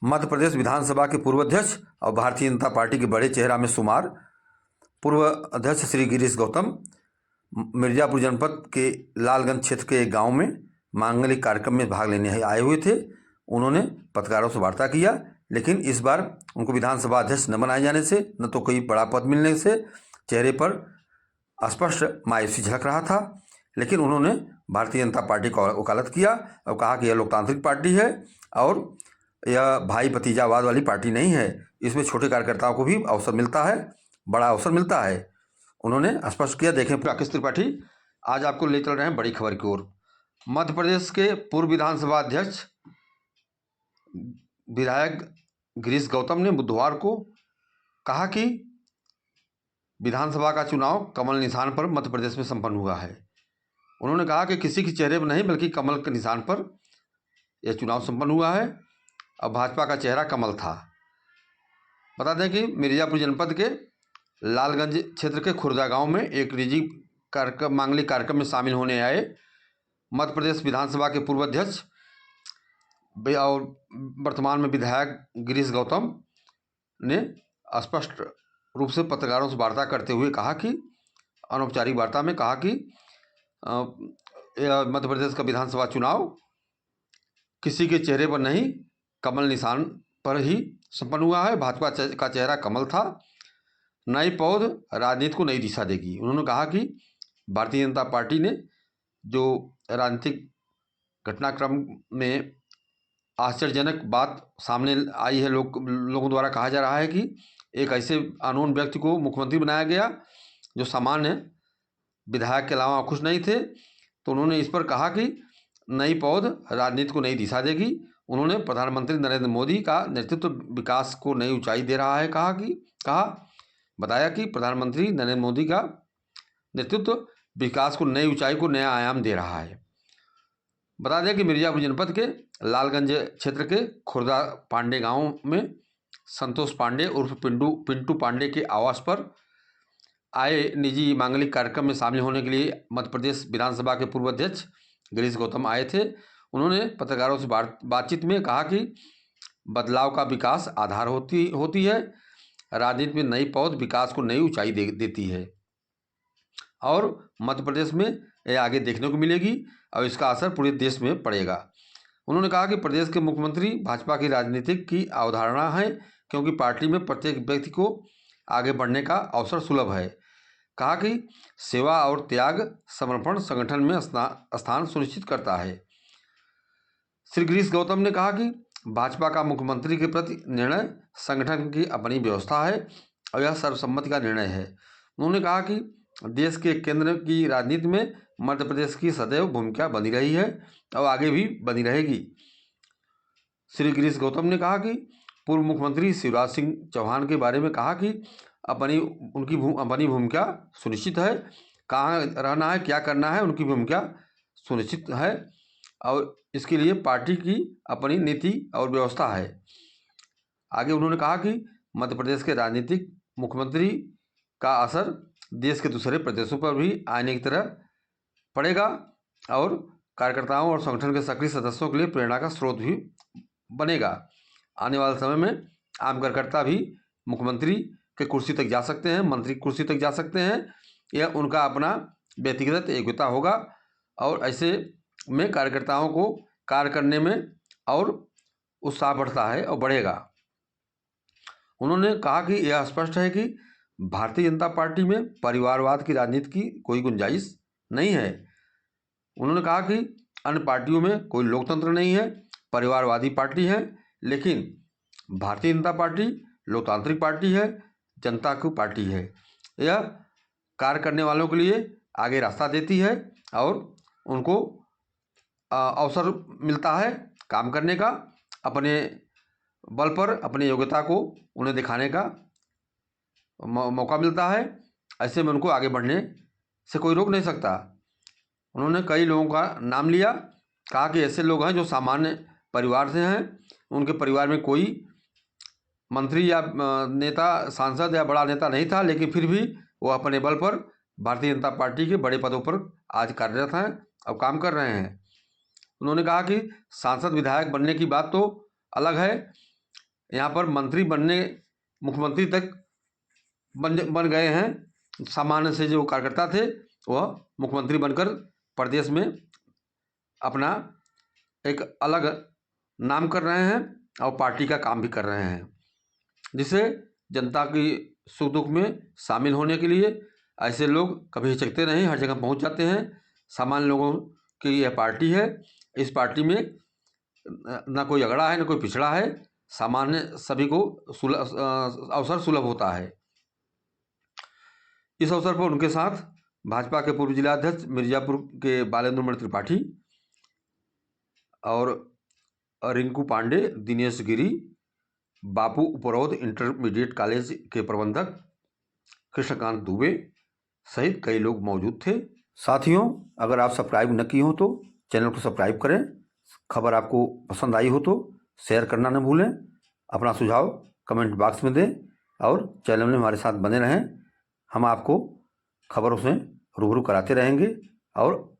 मध्य प्रदेश विधानसभा के पूर्व अध्यक्ष और भारतीय जनता पार्टी के बड़े चेहरा में शुमार पूर्व अध्यक्ष श्री गिरीश गौतम मिर्जापुर जनपद के लालगंज क्षेत्र के एक गांव में मांगलिक कार्यक्रम में भाग लेने आए हुए थे। उन्होंने पत्रकारों से वार्ता किया, लेकिन इस बार उनको विधानसभा अध्यक्ष न बनाए जाने से, न तो कोई बड़ा पद मिलने से चेहरे पर स्पष्ट मायूसी झलक रहा था। लेकिन उन्होंने भारतीय जनता पार्टी का वकालत किया और कहा कि यह लोकतांत्रिक पार्टी है और यह भाई भतीजावाद वाली पार्टी नहीं है। इसमें छोटे कार्यकर्ताओं को भी अवसर मिलता है, बड़ा अवसर मिलता है, उन्होंने स्पष्ट किया। देखें राकेश त्रिपाठी, आज आपको ले चल रहे हैं बड़ी खबर की ओर। मध्य प्रदेश के पूर्व विधानसभा अध्यक्ष विधायक गिरीश गौतम ने बुधवार को कहा कि विधानसभा का चुनाव कमल निशान पर मध्य प्रदेश में संपन्न हुआ है। उन्होंने कहा कि किसी के चेहरे पर नहीं बल्कि कमल के निशान पर यह चुनाव संपन्न हुआ है और भाजपा का चेहरा कमल था। बता दें कि मिर्जापुर जनपद के लालगंज क्षेत्र के खुर्दा गांव में एक निजी मांगलिक कार्यक्रम में शामिल होने आए मध्य प्रदेश विधानसभा के पूर्व अध्यक्ष और वर्तमान में विधायक गिरीश गौतम ने स्पष्ट रूप से पत्रकारों से वार्ता करते हुए कहा कि अनौपचारिक वार्ता में कहा कि मध्य प्रदेश का विधानसभा चुनाव किसी के चेहरे पर नहीं, कमल निशान पर ही संपन्न हुआ है। भाजपा का चेहरा कमल था। नई पौध राजनीति को नई दिशा देगी। उन्होंने कहा कि भारतीय जनता पार्टी ने जो राजनीतिक घटनाक्रम में आश्चर्यजनक बात सामने आई है, लोगों द्वारा कहा जा रहा है कि एक ऐसे अननोन व्यक्ति को मुख्यमंत्री बनाया गया जो सामान्य विधायक के अलावा खुश नहीं थे। तो उन्होंने इस पर कहा कि नई पौध राजनीति को नई दिशा देगी। उन्होंने प्रधानमंत्री नरेंद्र मोदी का नेतृत्व विकास को नई ऊंचाई दे रहा है। बताया कि प्रधानमंत्री नरेंद्र मोदी का नेतृत्व विकास को नई ऊंचाई को नया आयाम दे रहा है। बता दें कि मिर्जापुर जनपद के लालगंज क्षेत्र के खुर्दा पांडे गांव में संतोष पांडे उर्फ पिंटू पांडे के आवास पर आए निजी मांगलिक कार्यक्रम में शामिल होने के लिए मध्य प्रदेश विधानसभा के पूर्व अध्यक्ष गिरीश गौतम आए थे। उन्होंने पत्रकारों से बातचीत में कहा कि बदलाव का विकास आधार होती है। राजनीति में नई पौध विकास को नई ऊंचाई देती है और मध्य प्रदेश में यह आगे देखने को मिलेगी और इसका असर पूरे देश में पड़ेगा। उन्होंने कहा कि प्रदेश के मुख्यमंत्री भाजपा की राजनीतिक की अवधारणा है, क्योंकि पार्टी में प्रत्येक व्यक्ति को आगे बढ़ने का अवसर सुलभ है। कहा कि सेवा और त्याग समर्पण संगठन में स्थान सुनिश्चित करता है। श्री गिरीश गौतम ने कहा कि भाजपा का मुख्यमंत्री के प्रति निर्णय संगठन की अपनी व्यवस्था है और यह सर्वसम्मति का निर्णय है। उन्होंने कहा कि देश के केंद्र की राजनीति में मध्य प्रदेश की सदैव भूमिका बनी रही है और आगे भी बनी रहेगी। श्री गिरीश गौतम ने कहा कि पूर्व मुख्यमंत्री शिवराज सिंह चौहान के बारे में कहा कि उनकी भूमिका सुनिश्चित है। कहाँ रहना है, क्या करना है, उनकी भूमिका सुनिश्चित है और इसके लिए पार्टी की अपनी नीति और व्यवस्था है। आगे उन्होंने कहा कि मध्य प्रदेश के राजनीतिक मुख्यमंत्री का असर देश के दूसरे प्रदेशों पर भी आने की तरह पड़ेगा और कार्यकर्ताओं और संगठन के सक्रिय सदस्यों के लिए प्रेरणा का स्रोत भी बनेगा। आने वाले समय में आम कार्यकर्ता भी मुख्यमंत्री के कुर्सी तक जा सकते हैं, मंत्री कुर्सी तक जा सकते हैं। यह उनका अपना व्यक्तिगत योग्यता होगा और ऐसे में कार्यकर्ताओं को कार्य करने में और उत्साह बढ़ता है और बढ़ेगा। उन्होंने कहा कि यह स्पष्ट है कि भारतीय जनता पार्टी में परिवारवाद की राजनीति की कोई गुंजाइश नहीं है। उन्होंने कहा कि अन्य पार्टियों में कोई लोकतंत्र नहीं है, परिवारवादी पार्टी है, लेकिन भारतीय जनता पार्टी लोकतांत्रिक पार्टी है, जनता की पार्टी है। यह कार्य करने वालों के लिए आगे रास्ता देती है और उनको अवसर मिलता है काम करने का, अपने बल पर अपनी योग्यता को उन्हें दिखाने का मौका मिलता है। ऐसे में उनको आगे बढ़ने से कोई रोक नहीं सकता। उन्होंने कई लोगों का नाम लिया, कहा कि ऐसे लोग हैं जो सामान्य परिवार से हैं, उनके परिवार में कोई मंत्री या नेता, सांसद या बड़ा नेता नहीं था, लेकिन फिर भी वो अपने बल पर भारतीय जनता पार्टी के बड़े पदों पर आज कार्यरत हैं और काम कर रहे हैं। उन्होंने कहा कि सांसद विधायक बनने की बात तो अलग है, यहाँ पर मंत्री बनने, मुख्यमंत्री तक बन गए हैं। सामान्य से जो कार्यकर्ता थे वह मुख्यमंत्री बनकर प्रदेश में अपना एक अलग नाम कर रहे हैं और पार्टी का काम भी कर रहे हैं, जिससे जनता की सुख दुख में शामिल होने के लिए ऐसे लोग कभी हिचकते नहीं, हर जगह पहुंच जाते हैं। सामान्य लोगों की यह पार्टी है। इस पार्टी में न कोई अगड़ा है न कोई पिछड़ा है, सामान्य सभी को अवसर सुलभ होता है। इस अवसर पर उनके साथ भाजपा के पूर्व जिलाध्यक्ष मिर्जापुर के बालेंद्र मणि त्रिपाठी और रिंकू पांडे, दिनेश गिरी, बापू उपरोध इंटरमीडिएट कॉलेज के प्रबंधक कृष्णकांत दुबे सहित कई लोग मौजूद थे। साथियों, अगर आप सब्सक्राइब न किए हो तो चैनल को सब्सक्राइब करें। खबर आपको पसंद आई हो तो शेयर करना न भूलें। अपना सुझाव कमेंट बॉक्स में दें और चैनल में हमारे साथ बने रहें। हम आपको खबरों से रूबरू कराते रहेंगे और